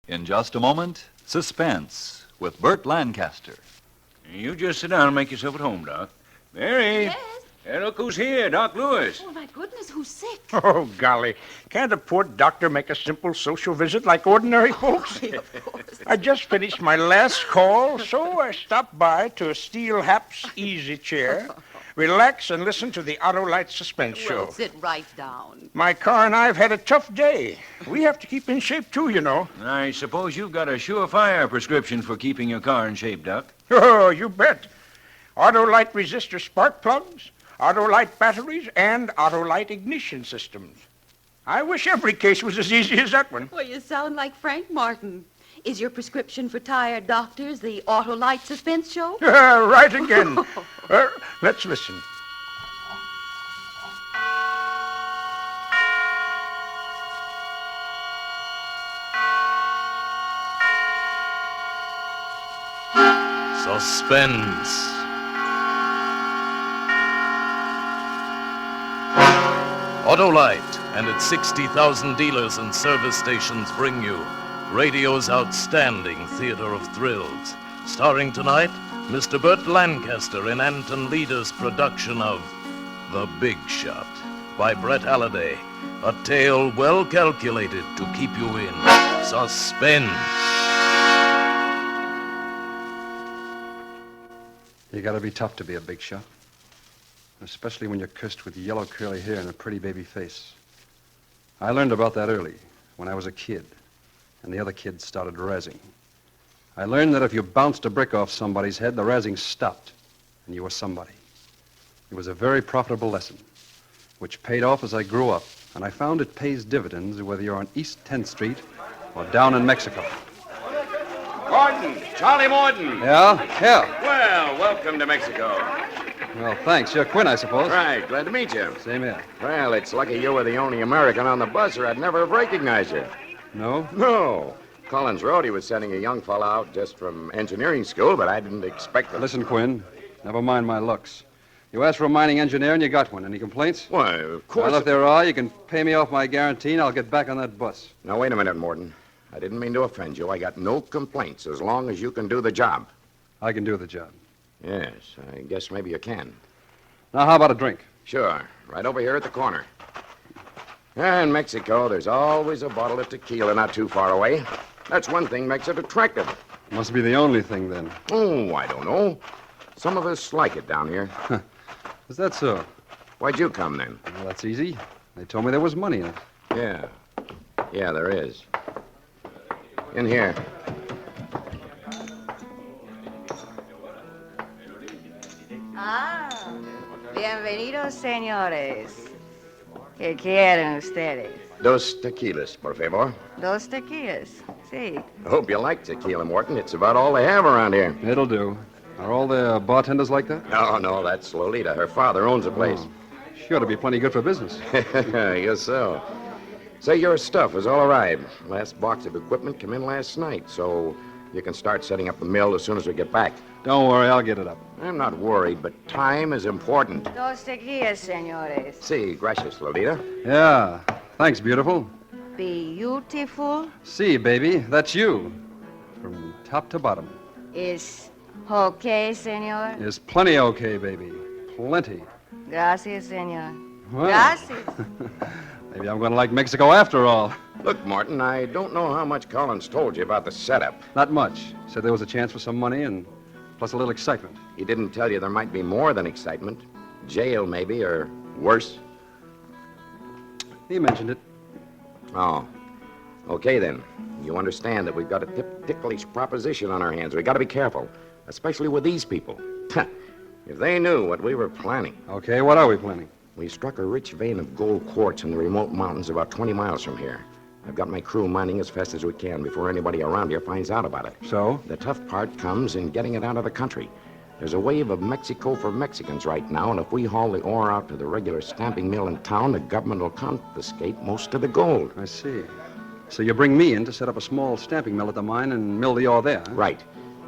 In just a moment, Suspense with Burt Lancaster. You just sit down and make yourself at home, Doc. Mary. Yes? Hey, look who's here, Doc Lewis. Oh, my goodness, who's sick? Oh, golly. Can't a poor doctor make a simple social visit like ordinary folks? Why, of course. I just finished my last call, so I stopped by to a Steel Haps easy chair, relax, and listen to the Autolite Suspense show. Well, sit right down. My car and I have had a tough day. We have to keep in shape, too, you know. I suppose you've got a surefire prescription for keeping your car in shape, Doc. Oh, you bet. Autolite resistor spark plugs, Autolite batteries, and Autolite ignition systems. I wish every case was as easy as that one. Well, you sound like Frank Martin. Is your prescription for tired doctors the Autolite Suspense show? Right again. Let's listen. Suspense. Autolite and its 60,000 dealers and service stations bring you radio's outstanding theater of thrills. Starring tonight, Mr. Burt Lancaster in Anton Leader's production of The Big Shot by Brett Halliday. A tale well calculated to keep you in suspense. You gotta be tough to be a big shot. Especially when you're cursed with yellow curly hair and a pretty baby face. I learned about that early, when I was a kid, and the other kids started razzing. I learned that if you bounced a brick off somebody's head, the razzing stopped, and you were somebody. It was a very profitable lesson, which paid off as I grew up, and I found it pays dividends whether you're on East 10th Street or down in Mexico. Morton! Charlie Morton! Yeah? Well, welcome to Mexico. Well, thanks. You're Quinn, I suppose. Right, glad to meet you. Same here. Well, it's lucky you were the only American on the bus, or I'd never have recognized you. No? No. Collins wrote he was sending a young fellow out just from engineering school, but I didn't expect it. Listen, Quinn, never mind my looks. You asked for a mining engineer and you got one. Any complaints? Why, of course. Well, if there are, you can pay me off my guarantee and I'll get back on that bus. Now, wait a minute, Morton. I didn't mean to offend you. I got no complaints as long as you can do the job. I can do the job. Yes, I guess maybe you can. Now, how about a drink? Sure. Right over here at the corner. In Mexico, there's always a bottle of tequila not too far away. That's one thing makes it attractive. Must be the only thing, then. Oh, I don't know. Some of us like it down here. Is that so? Why'd you come, then? Well, that's easy. They told me there was money in it. Yeah. Yeah, there is. In here. Bienvenidos, señores. ¿Qué quieren ustedes? Dos tequilas, por favor. Dos tequilas. Sí. I hope you like tequila, Morton. It's about all they have around here. It'll do. Are all the bartenders like that? No, that's Lolita. Her father owns the place. Oh, she ought to be plenty good for business. Yes, so. Say, your stuff is all arrived. Last box of equipment came in last night, so you can start setting up the mill as soon as we get back. Don't worry, I'll get it up. I'm not worried, but time is important. Dos tequilas, señores. Sí, gracias, Lolita. Yeah. Thanks, beautiful. Beautiful See, baby, that's you. From top to bottom. is okay, señor. Is plenty okay, baby. Plenty. Gracias, señor. Well, Gracias. maybe I'm going to like Mexico after all. Look, Martin, I don't know how much Collins told you about the setup. Not much. Said there was a chance for some money and plus a little excitement. He didn't tell you there might be more than excitement. Jail, maybe, or worse. He mentioned it. Oh. Okay, then. You understand that we've got a ticklish proposition on our hands. We've got to be careful, especially with these people. If they knew what we were planning. Okay, what are we planning? We struck a rich vein of gold quartz in the remote mountains about 20 miles from here. I've got my crew mining as fast as we can before anybody around here finds out about it. So? The tough part comes in getting it out of the country. There's a wave of Mexico for Mexicans right now, and if we haul the ore out to the regular stamping mill in town, the government will confiscate most of the gold. I see. So you bring me in to set up a small stamping mill at the mine and mill the ore there, huh? Right.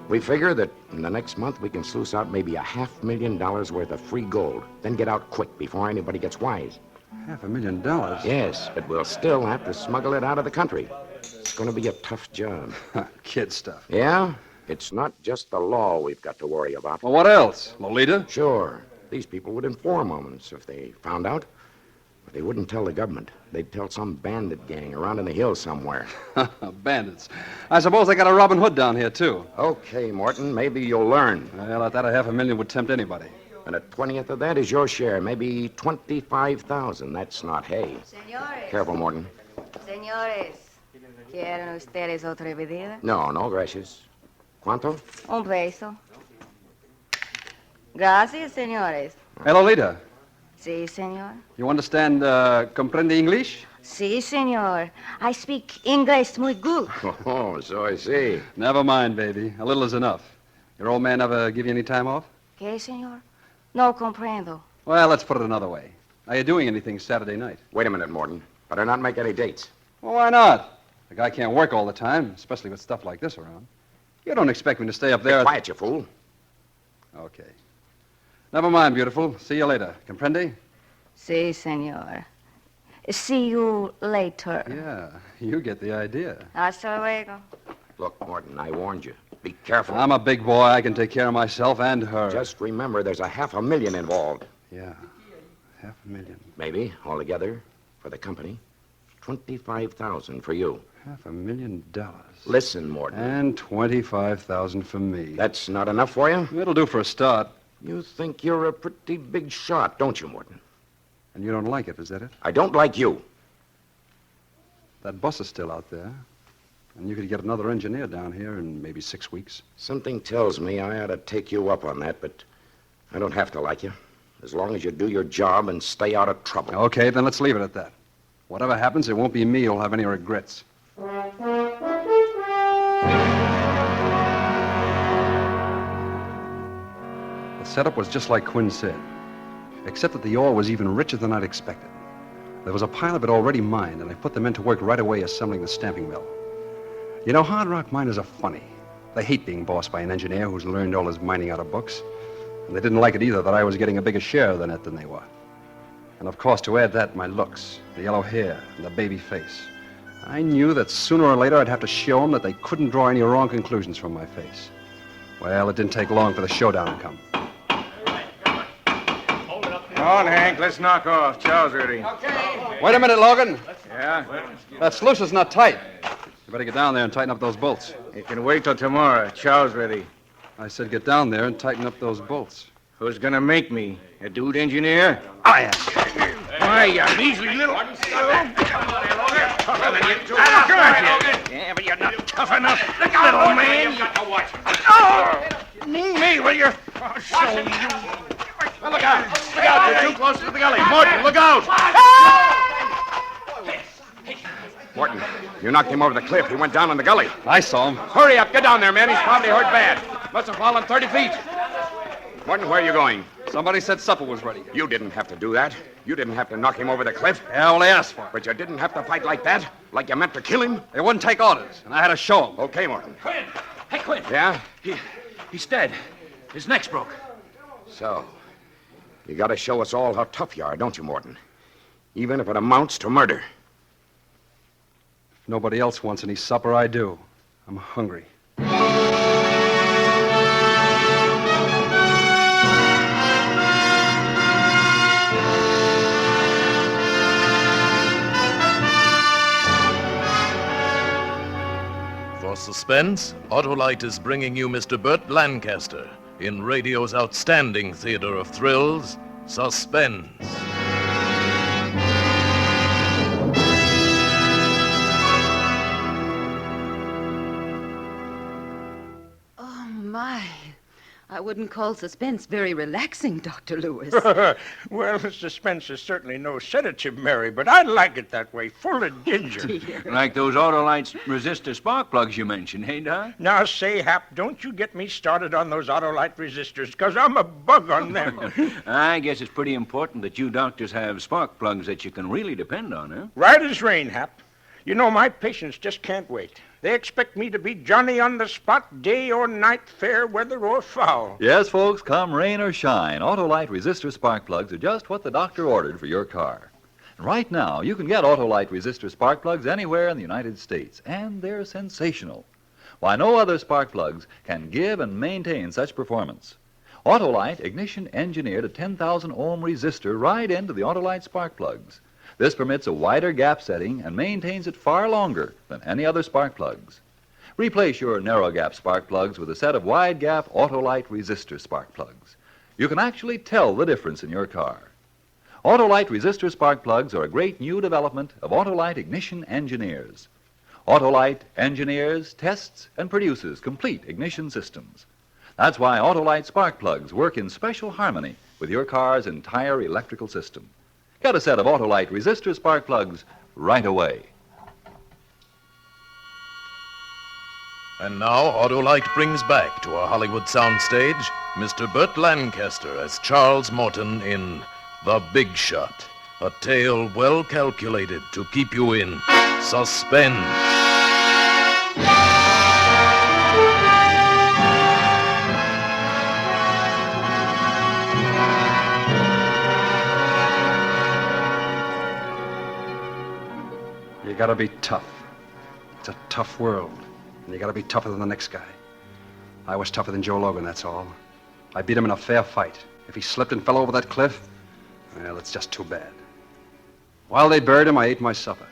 We figure that in the next month we can sluice out maybe $500,000 worth of free gold, then get out quick before anybody gets wise. $500,000? Yes, but we'll still have to smuggle it out of the country. It's going to be a tough job. Kid stuff. Yeah? It's not just the law we've got to worry about. Well, what else? Lolita? Sure. These people would inform on us if they found out. But they wouldn't tell the government. They'd tell some bandit gang around in the hills somewhere. Bandits. I suppose they got a Robin Hood down here, too. Okay, Morton, maybe you'll learn. Well, at that, $500,000 would tempt anybody. And a 20th of that is your share, maybe 25,000. That's not hay. Señores. Careful, Morton. Señores. ¿Quieren ustedes otra bebida? No, gracias. ¿Cuánto? Un peso. Gracias, señores. Hey, Lolita, Sí, señor. you understand, comprende English? Sí, señor. I speak English muy good. Oh, so I see. Never mind, baby. A little is enough. Your old man ever give you any time off? ¿Qué, señor? No comprendo. Well, let's put it another way. Are you doing anything Saturday night? Wait a minute, Morton. Better not make any dates. Well, why not? The guy can't work all the time, especially with stuff like this around. You don't expect me to stay up there... Be quiet, you fool. Okay. Never mind, beautiful. See you later. Comprende? Sí, señor. See you later. Yeah, you get the idea. Hasta luego. Look, Morton, I warned you. Be careful. I'm a big boy. I can take care of myself and her. Just remember there's $500,000 involved. Yeah, $500,000. Maybe, altogether, for the company. 25,000 for you. $500,000. Listen, Morton. And 25,000 for me. That's not enough for you? It'll do for a start. You think you're a pretty big shot, don't you, Morton? And you don't like it, is that it? I don't like you. That bus is still out there. And you could get another engineer down here in maybe 6 weeks. Something tells me I ought to take you up on that, but I don't have to like you. As long as you do your job and stay out of trouble. Okay, then let's leave it at that. Whatever happens, it won't be me who'll have any regrets. The setup was just like Quinn said, except that the ore was even richer than I'd expected. There was a pile of it already mined, and I put the men to work right away assembling the stamping mill. You know, hard rock miners are funny. They hate being bossed by an engineer who's learned all his mining out of books. And they didn't like it either that I was getting a bigger share of the net than they were. And of course, to add that, my looks, the yellow hair, and the baby face. I knew that sooner or later I'd have to show them that they couldn't draw any wrong conclusions from my face. Well, it didn't take long for the showdown to come. Come on, Hank, let's knock off. Chow's ready. Wait a minute, Logan. Yeah? That sluice is not tight. You better get down there and tighten up those bolts. You can wait till tomorrow. Chow's ready. I said get down there and tighten up those bolts. Who's gonna make me? A dude engineer? I am. Why, you measly little... Tougher than you two. Yeah, but you're not tough enough, little man. You got to watch him. Oh! Me, will you? I'll show you. Well, look out. Look out. You're too close to the gully. Morton, look out. Morton, you knocked him over the cliff. He went down in the gully. I saw him. Hurry up. Get down there, man. He's probably hurt bad. Must have fallen 30 feet. Morton, where are you going? Somebody said supper was ready. You didn't have to do that. You didn't have to knock him over the cliff. Yeah, well, they asked for it. But you didn't have to fight like that. Like you meant to kill him. They wouldn't take orders, and I had to show them. Okay, Morton. Quinn! Hey, Quinn! Yeah? He's dead. His neck's broke. So, you got to show us all how tough you are, don't you, Morton? Even if it amounts to murder. If nobody else wants any supper, I do. I'm hungry. For Suspense, Autolite is bringing you Mr. Burt Lancaster in radio's outstanding theater of thrills, Suspense. Oh, my. I wouldn't call Suspense very relaxing, Dr. Lewis. Well, Suspense is certainly no sedative, Mary, but I like it that way, full of ginger. Dear. Like those Autolite resistor spark plugs you mentioned, hey, Doc? Now, say, Hap, don't you get me started on those Autolite resistors, because I'm a bug on them. I guess it's pretty important that you doctors have spark plugs that you can really depend on, huh? Right as rain, Hap. You know, my patients just can't wait. They expect me to be Johnny on the spot, day or night, fair weather or foul. Yes, folks, come rain or shine, Autolite resistor spark plugs are just what the doctor ordered for your car. Right now, you can get Autolite resistor spark plugs anywhere in the United States, and they're sensational. Why, no other spark plugs can give and maintain such performance. Autolite ignition engineered a 10,000 ohm resistor right into the Autolite spark plugs. This permits a wider gap setting and maintains it far longer than any other spark plugs. Replace your narrow gap spark plugs with a set of wide gap Autolite resistor spark plugs. You can actually tell the difference in your car. Autolite resistor spark plugs are a great new development of Autolite ignition engineers. Autolite engineers, tests, and produces complete ignition systems. That's why Autolite spark plugs work in special harmony with your car's entire electrical system. Get a set of Autolite resistor spark plugs right away. And now, Autolite brings back to our Hollywood soundstage Mr. Burt Lancaster as Charles Morton in The Big Shot, a tale well calculated to keep you in suspense. You gotta be tough. It's a tough world. And you gotta be tougher than the next guy. I was tougher than Joe Logan, that's all. I beat him in a fair fight. If he slipped and fell over that cliff, well, it's just too bad. While they buried him, I ate my supper.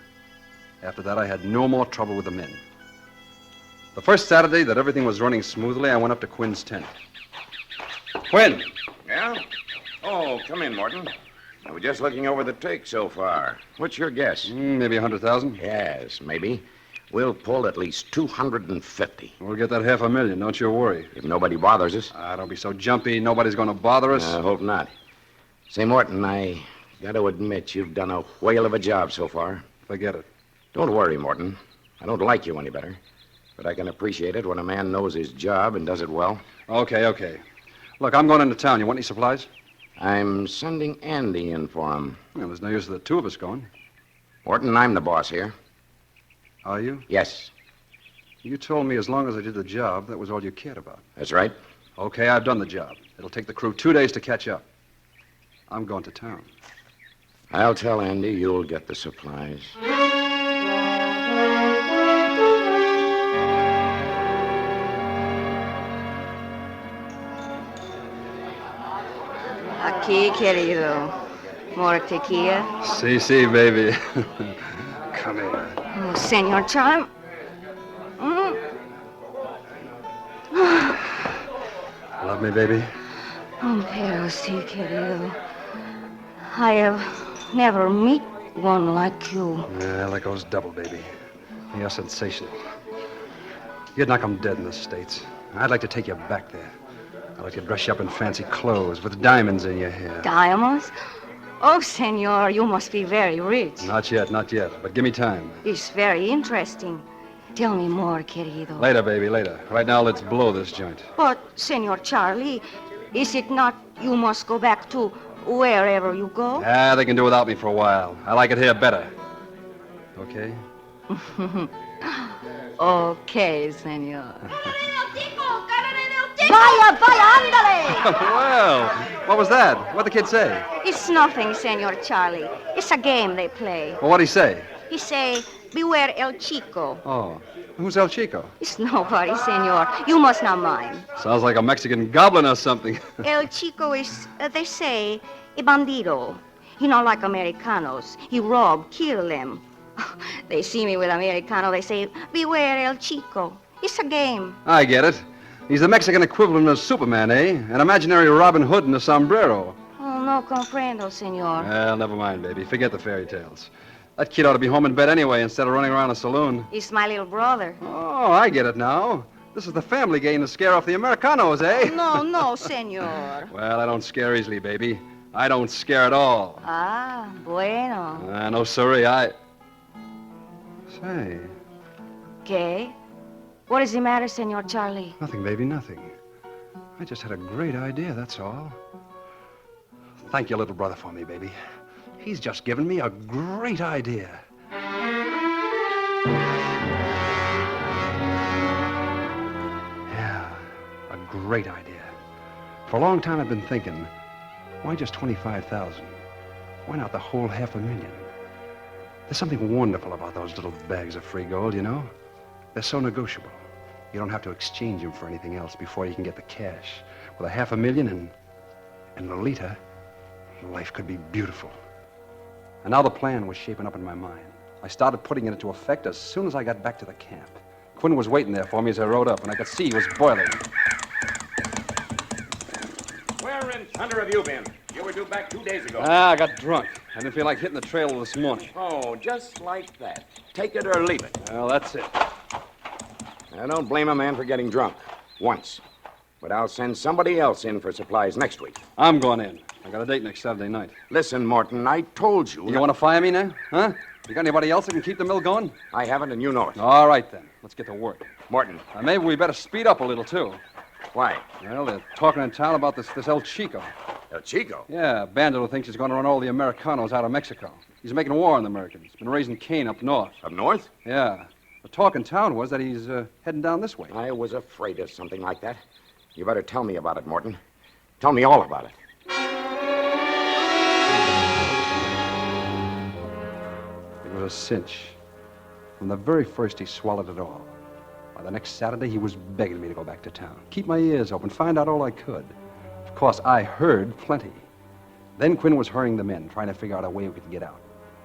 After that, I had no more trouble with the men. The first Saturday that everything was running smoothly, I went up to Quinn's tent. Quinn! Yeah? Oh, come in, Morton. I was just looking over the take so far. What's your guess? Maybe 100,000. Yes, maybe. We'll pull at least 250. We'll get that $500,000, don't you worry. If nobody bothers us. Don't be so jumpy. Nobody's going to bother us. I hope not. Say, Morton, I got to admit you've done a whale of a job so far. Forget it. Don't worry, Morton. I don't like you any better. But I can appreciate it when a man knows his job and does it well. Okay. Look, I'm going into town. You want any supplies? I'm sending Andy in for him. Well, there's no use of the two of us going. Morton, I'm the boss here. Are you? Yes, You told me as long as I did the job, that was all you cared about. that's right. Okay, I've done the job. It'll take the crew 2 days to catch up. I'm going to town. I'll tell Andy you'll get the supplies. Aquí, querido. More tequila? See, baby. Come here. Oh, Senor Charm. Love me, baby? Oh, pero sí, querido. I have never met one like you. Yeah, that goes double, baby. You're sensational. You'd knock 'em dead in the States. I'd like to take you back there. I'd like to dress you up in fancy clothes with diamonds in your hair. Diamonds? Oh, senor, you must be very rich. Not yet. But give me time. It's very interesting. Tell me more, querido. Later, baby, later. Right now, let's blow this joint. But, Senor Charlie, is it not you must go back to wherever you go? They can do without me for a while. I like it here better. Okay? Okay, senor. Vaya, ándale! Well, what was that? What'd the kid say? It's nothing, Senor Charlie. It's a game they play. Well, what'd he say? He say, beware El Chico. Oh, who's El Chico? It's nobody, senor. You must not mind. Sounds like a Mexican goblin or something. El Chico is, they say, a bandido. You know, like Americanos. He rob, kill them. They see me with Americano, they say, beware El Chico. It's a game. I get it. He's the Mexican equivalent of Superman, eh? An imaginary Robin Hood in a sombrero. Oh, no comprendo, senor. Well, never mind, baby. Forget the fairy tales. That kid ought to be home in bed anyway instead of running around a saloon. He's my little brother. Oh, I get it now. This is the family game to scare off the Americanos, eh? No, senor. Well, I don't scare easily, baby. I don't scare at all. Ah, bueno. No, sorry, Say, ¿Qué? What is the matter, Senor Charlie? nothing, baby, nothing. I just had a great idea, that's all. Thank your little brother for me, baby. He's just given me a great idea. Yeah, a great idea. For a long time I've been thinking, why just 25,000? Why not the whole $500,000? There's something wonderful about those little bags of free gold, you know? They're so negotiable. You don't have to exchange them for anything else before you can get the cash. With $500,000 and Lolita, life could be beautiful. And now the plan was shaping up in my mind. I started putting it into effect as soon as I got back to the camp. Quinn was waiting there for me as I rode up, and I could see he was boiling. Where in thunder have you been? You were due back 2 days ago. I got drunk. I didn't feel like hitting the trail this morning. Oh, just like that. Take it or leave it. Well, that's it. I don't blame a man for getting drunk. Once. But I'll send somebody else in for supplies next week. I'm going in. I got a date next Saturday night. Listen, Morton, I told you. You want to fire me now? Huh? You got anybody else that can keep the mill going? I haven't, and you know it. All right, then. Let's get to work. Morton. Maybe we better speed up a little, too. Why? Well, they're talking in town about this El Chico. El Chico? Yeah, Bandit who thinks he's going to run all the Americanos out of Mexico. He's making war on the Americans. Been raising Cain up north. Up north? Yeah. The talk in town was that he's heading down this way. I was afraid of something like that. You better tell me about it, Morton. Tell me all about it. It was a cinch. From the very first, he swallowed it all. By the next Saturday, he was begging me to go back to town. Keep my ears open, find out all I could. Of course, I heard plenty. Then Quinn was hurrying the men, trying to figure out a way we could get out.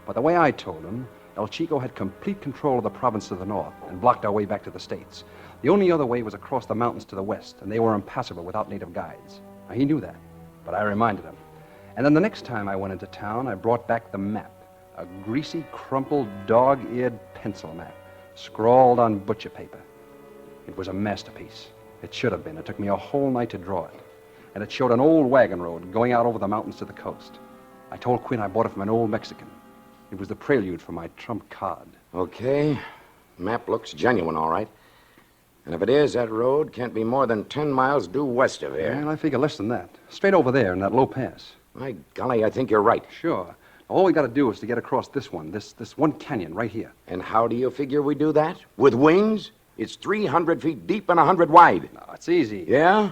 But the way I told him, El Chico had complete control of the province to the north and blocked our way back to the States. The only other way was across the mountains to the west, and they were impassable without native guides. Now, he knew that, but I reminded him. And then the next time I went into town, I brought back the map. A greasy, crumpled, dog-eared pencil map, scrawled on butcher paper. It was a masterpiece. It should have been. It took me a whole night to draw it. And it showed an old wagon road going out over the mountains to the coast. I told Quinn I bought it from an old Mexican. It was the prelude for my trump card. Okay. Map looks genuine, all right. And if it is, that road can't be more than 10 miles due west of here. Well, I figure less than that. Straight over there in that low pass. My golly, I think you're right. Sure. All we got to do is to get across this one canyon right here. And how do you figure we do that? With wings? It's 300 feet deep and 100 wide. No, it's easy. Yeah?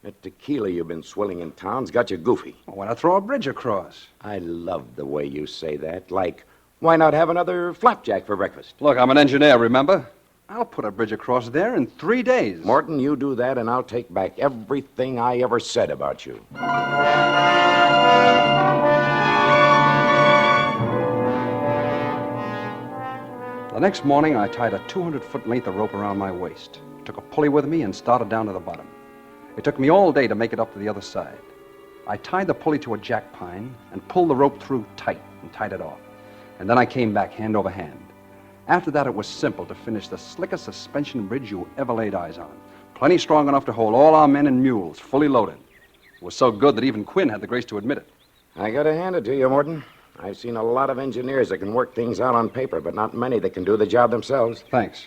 That tequila you've been swilling in town's got you goofy. Well, why not throw a bridge across? I love the way you say that. Like, why not have another flapjack for breakfast? Look, I'm an engineer, remember? I'll put a bridge across there in 3 days. Morton, you do that and I'll take back everything I ever said about you. The next morning, I tied a 200-foot length of rope around my waist, took a pulley with me, and started down to the bottom. It took me all day to make it up to the other side. I tied the pulley to a jack pine and pulled the rope through tight and tied it off. And then I came back hand over hand. After that, it was simple to finish the slickest suspension bridge you ever laid eyes on. Plenty strong enough to hold all our men and mules, fully loaded. It was so good that even Quinn had the grace to admit it. I gotta hand it to you, Morton. I've seen a lot of engineers that can work things out on paper, but not many that can do the job themselves. Thanks.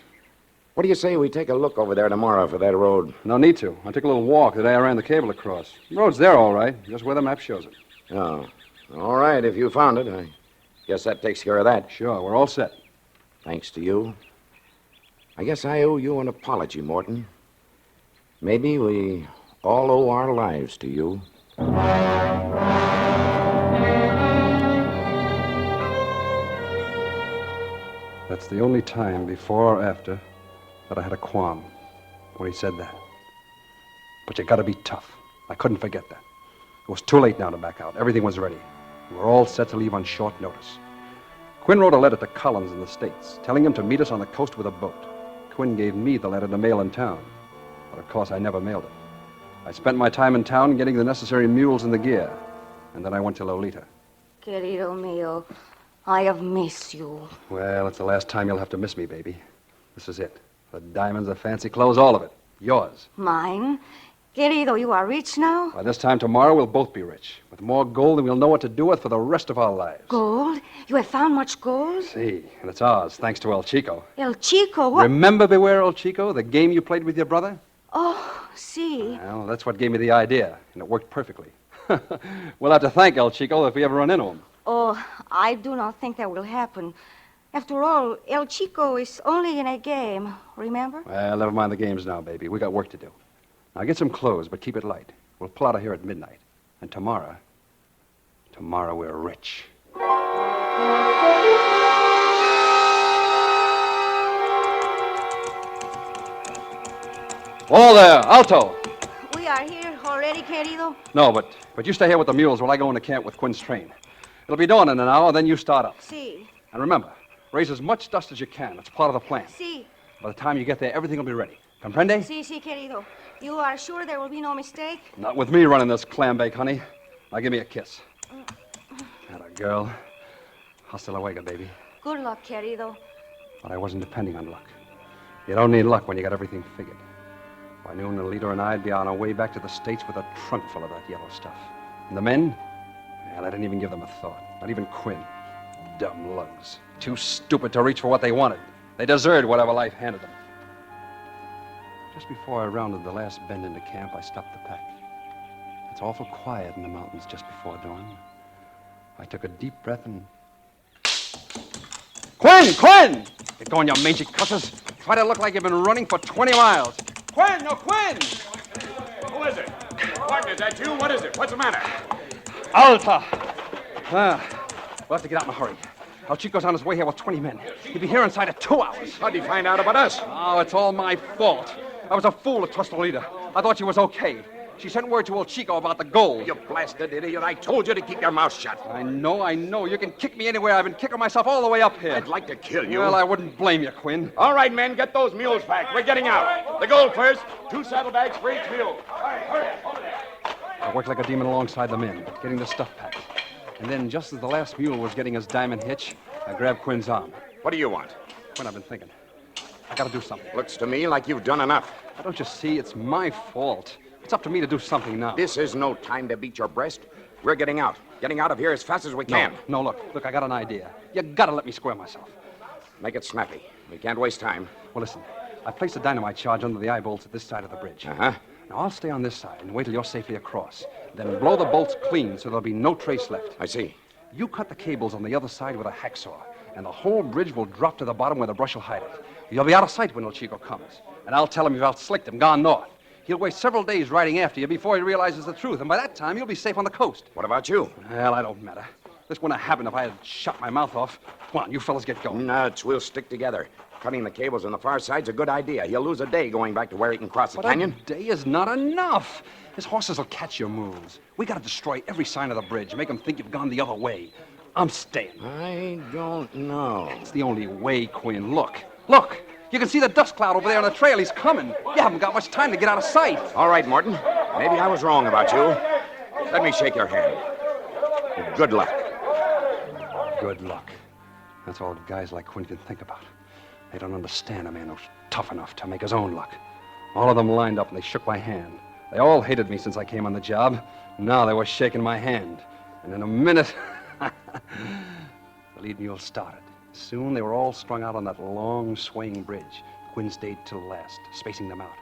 What do you say we take a look over there tomorrow for that road? No need to. I took a little walk the day I ran the cable across. The road's there, all right, just where the map shows it. Oh. All right, if you found it. I guess that takes care of that. Sure, we're all set. Thanks to you. I guess I owe you an apology, Morton. Maybe we all owe our lives to you. That's the only time, before or after, that I had a qualm when he said that. But you gotta be tough. I couldn't forget that. It was too late now to back out. Everything was ready. We were all set to leave on short notice. Quinn wrote a letter to Collins in the States, telling him to meet us on the coast with a boat. Quinn gave me the letter to mail in town. But of course, I never mailed it. I spent my time in town getting the necessary mules and the gear. And then I went to Lolita. Querido mío, I have missed you. Well, it's the last time you'll have to miss me, baby. This is it. The diamonds, the fancy clothes, all of it. Yours. Mine? Querido, you are rich now? By this time tomorrow, we'll both be rich. With more gold than we'll know what to do with for the rest of our lives. Gold? You have found much gold? See, and it's ours, thanks to El Chico. El Chico? What? Remember Beware El Chico, the game you played with your brother? Oh, see. Well, that's what gave me the idea, and it worked perfectly. We'll have to thank El Chico if we ever run into him. Oh, I do not think that will happen. After all, El Chico is only in a game, remember? Well, never mind the games now, baby. We got work to do. Now, get some clothes, but keep it light. We'll pull out of here at midnight. And tomorrow we're rich. Whoa there, alto. We are here already, querido. No, but you stay here with the mules while I go into camp with Quinn's train. It'll be dawn in an hour, then you start up. Si. And remember, raise as much dust as you can. It's part of the plan. Si. By the time you get there, everything will be ready. Comprende? Si, querido. You are sure there will be no mistake? Not with me running this clam bake, honey. Now give me a kiss. Atta girl. Hasta luego, baby. Good luck, querido. But I wasn't depending on luck. You don't need luck when you got everything figured. By noon, the leader and I'd be on our way back to the States with a trunk full of that yellow stuff. And the men? Well, I didn't even give them a thought. Not even Quinn. Dumb lugs. Too stupid to reach for what they wanted. They deserved whatever life handed them. Just before I rounded the last bend into camp, I stopped the pack. It's awful quiet in the mountains just before dawn. I took a deep breath and... Quinn! Get going, you mangy cusses. Try to look like you've been running for 20 miles. Quinn! Who is it? Martin, is that you? What is it? What's the matter? Alta! We'll have to get out in a hurry. El Chico's on his way here with 20 men. He'll be here inside of 2 hours. How'd he find out about us? Oh, it's all my fault. I was a fool to trust the leader. I thought she was okay. She sent word to El Chico about the gold. You blasted idiot. I told you to keep your mouth shut. I know. You can kick me anywhere. I've been kicking myself all the way up here. I'd like to kill you. Well, I wouldn't blame you, Quinn. All right, men, get those mules packed. We're getting out. The gold first. 2 saddlebags for each mule. Hurry. I worked like a demon alongside the men, getting the stuff packed. And then, just as the last mule was getting his diamond hitch, I grabbed Quinn's arm. What do you want? Quinn, I've been thinking. I gotta do something. Looks to me like you've done enough. Now, don't you see? It's my fault. It's up to me to do something now. This is no time to beat your breast. We're getting out. Getting out of here as fast as we can. No, look, I got an idea. You gotta let me square myself. Make it snappy. We can't waste time. Well, listen, I placed a dynamite charge under the eye bolts at this side of the bridge. Uh-huh. Now, I'll stay on this side and wait till you're safely across. Then blow the bolts clean so there'll be no trace left. I see. You cut the cables on the other side with a hacksaw, and the whole bridge will drop to the bottom where the brush will hide it. You'll be out of sight when El Chico comes, and I'll tell him you've outslicked him, gone north. He'll waste several days riding after you before he realizes the truth, and by that time, you'll be safe on the coast. What about you? Well, I don't matter. This wouldn't have happened if I had shut my mouth off. Come on, you fellas get going. Nuts, we'll stick together. Cutting the cables on the far side's a good idea. He'll lose a day going back to where he can cross the canyon. A day is not enough. His horses will catch your moves. We gotta destroy every sign of the bridge, make them think you've gone the other way. I'm staying. I don't know. It's the only way, Quinn. Look. You can see the dust cloud over there on the trail. He's coming. You haven't got much time to get out of sight. All right, Morton. Maybe I was wrong about you. Let me shake your hand. Good luck. Good luck. That's all guys like Quinn can think about. They don't understand a man who's tough enough to make his own luck. All of them lined up and they shook my hand. They all hated me since I came on the job. Now they were shaking my hand. And in a minute, the lead mule started. Soon they were all strung out on that long, swaying bridge. Quinn stayed till last, spacing them out.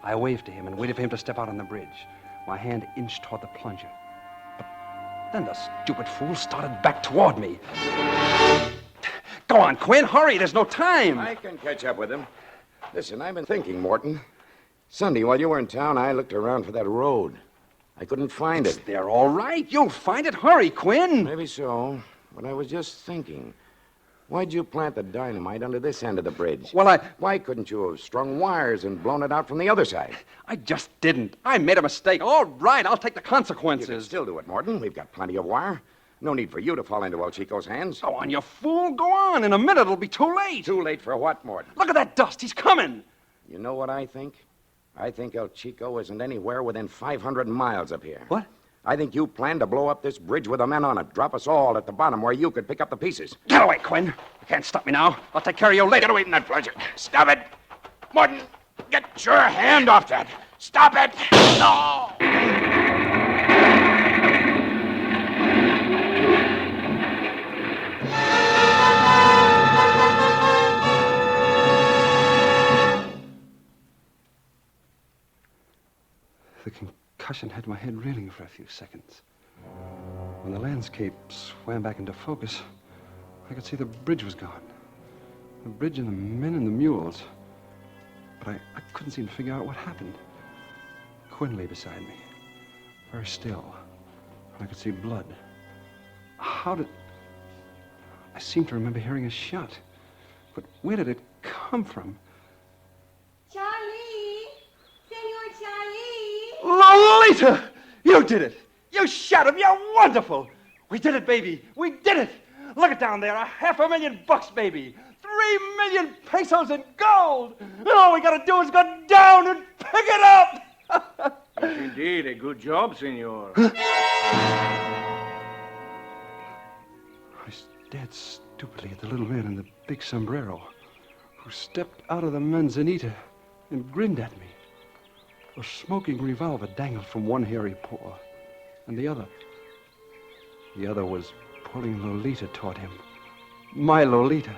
I waved to him and waited for him to step out on the bridge. My hand inched toward the plunger. But then the stupid fool started back toward me. Go on, Quinn, hurry, there's no time. I can catch up with him. Listen, I've been thinking, Morton. Sunday, while you were in town, I looked around for that road. I couldn't find it. They're all right. You'll find it. Hurry, Quinn. Maybe so, but I was just thinking. Why'd you plant the dynamite under this end of the bridge? Well, Why couldn't you have strung wires and blown it out from the other side? I just didn't. I made a mistake. All right, I'll take the You can consequences. still do it, Morton. We've got plenty of wire. No need for you to fall into El Chico's hands. Go on, you fool. Go on. In a minute, it'll be too late. Too late for what, Morton? Look at that dust. He's coming. You know what I think? I think El Chico isn't anywhere within 500 miles of here. What? I think you planned to blow up this bridge with the men on it. Drop us all at the bottom where you could pick up the pieces. Get away, Quinn. You can't stop me now. I'll take care of you later. Get away from that plunger. Stop it. Morton, get your hand off that. Stop it. No. The concussion had my head reeling for a few seconds. When the landscape swam back into focus, I could see the bridge was gone. The bridge and the men and the mules. But I couldn't seem to figure out what happened. Quinn lay beside me, very still. I could see blood. How did... I seem to remember hearing a shot. But where did it come from? Charlie, say Anita, you did it. You shot him. You're wonderful. We did it, baby. We did it. Look it down there. $500,000, baby. 3 million pesos in gold. And all we got to do is go down and pick it up. Yes, indeed. A good job, senor. I stared stupidly at the little man in the big sombrero who stepped out of the manzanita and grinned at me. A smoking revolver dangled from one hairy paw, and the other was pulling Lolita toward him. My Lolita.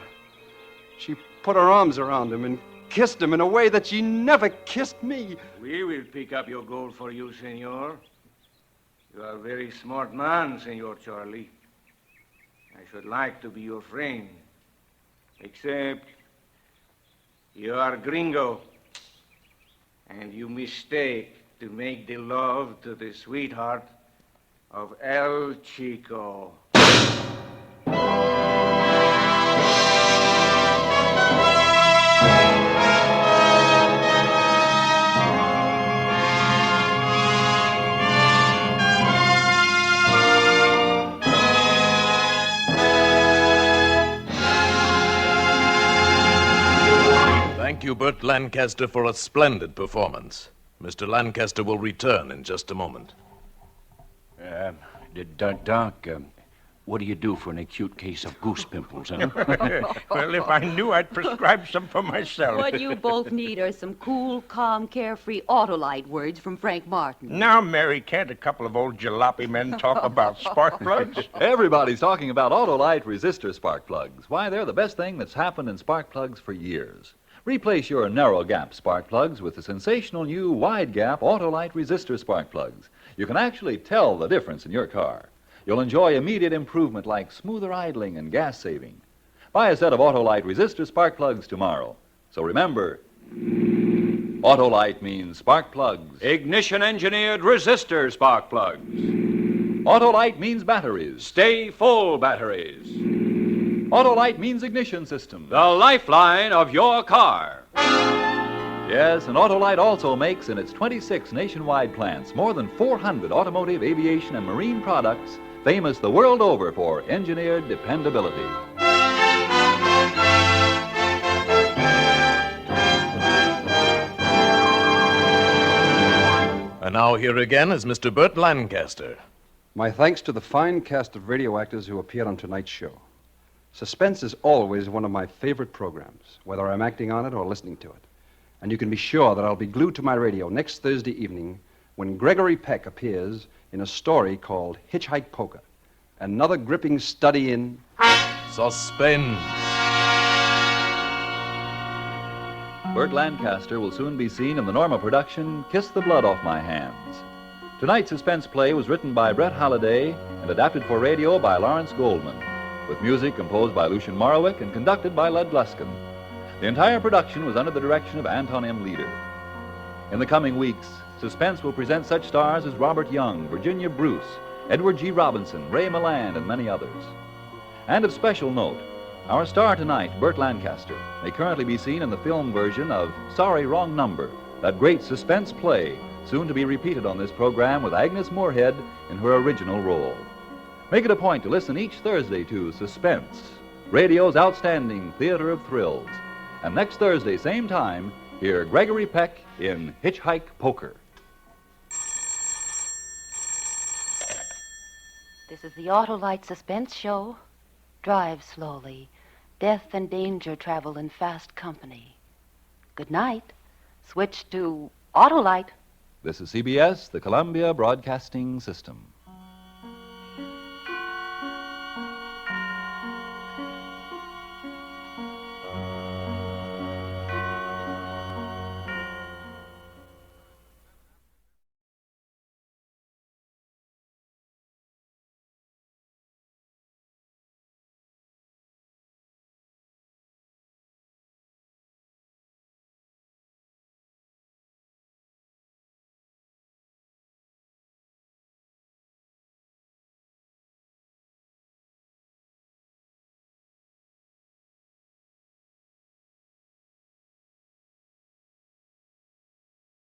She put her arms around him and kissed him in a way that she never kissed me. We will pick up your gold for you, senor. You are a very smart man, Senor Charlie. I should like to be your friend. Except you are gringo. And you mistake to make the love to the sweetheart of El Chico. Thank you, Burt Lancaster, for a splendid performance. Mr. Lancaster will return in just a moment. Doc, what do you do for an acute case of goose pimples, huh? Well, if I knew, I'd prescribe some for myself. What you both need are some cool, calm, carefree Autolite words from Frank Martin. Now, Mary, can't a couple of old jalopy men talk about spark plugs? Everybody's talking about Autolite resistor spark plugs. Why, they're the best thing that's happened in spark plugs for years. Replace your narrow gap spark plugs with the sensational new wide gap Autolite resistor spark plugs. You can actually tell the difference in your car. You'll enjoy immediate improvement like smoother idling and gas saving. Buy a set of Autolite resistor spark plugs tomorrow. So remember, Autolite means spark plugs. Ignition engineered resistor spark plugs. Autolite means batteries. Stay full batteries. Autolite means ignition system. The lifeline of your car. Yes, and Autolite also makes in its 26 nationwide plants more than 400 automotive, aviation, and marine products famous the world over for engineered dependability. And now here again is Mr. Burt Lancaster. My thanks to the fine cast of radio actors who appeared on tonight's show. Suspense is always one of my favorite programs, whether I'm acting on it or listening to it. And you can be sure that I'll be glued to my radio next Thursday evening when Gregory Peck appears in a story called Hitchhike Poker, another gripping study in Suspense. Burt Lancaster will soon be seen in the Norma production, Kiss the Blood Off My Hands. Tonight's suspense play was written by Brett Halliday and adapted for radio by Lawrence Goldman, with music composed by Lucien Morawick and conducted by Lud Gluskin. The entire production was under the direction of Anton M. Leader. In the coming weeks, Suspense will present such stars as Robert Young, Virginia Bruce, Edward G. Robinson, Ray Milland, and many others. And of special note, our star tonight, Burt Lancaster, may currently be seen in the film version of Sorry, Wrong Number, that great suspense play, soon to be repeated on this program with Agnes Moorehead in her original role. Make it a point to listen each Thursday to Suspense, radio's outstanding theater of thrills. And next Thursday, same time, hear Gregory Peck in Hitchhike Poker. This is the Autolite Suspense Show. Drive slowly. Death and danger travel in fast company. Good night. Switch to Autolite. This is CBS, the Columbia Broadcasting System.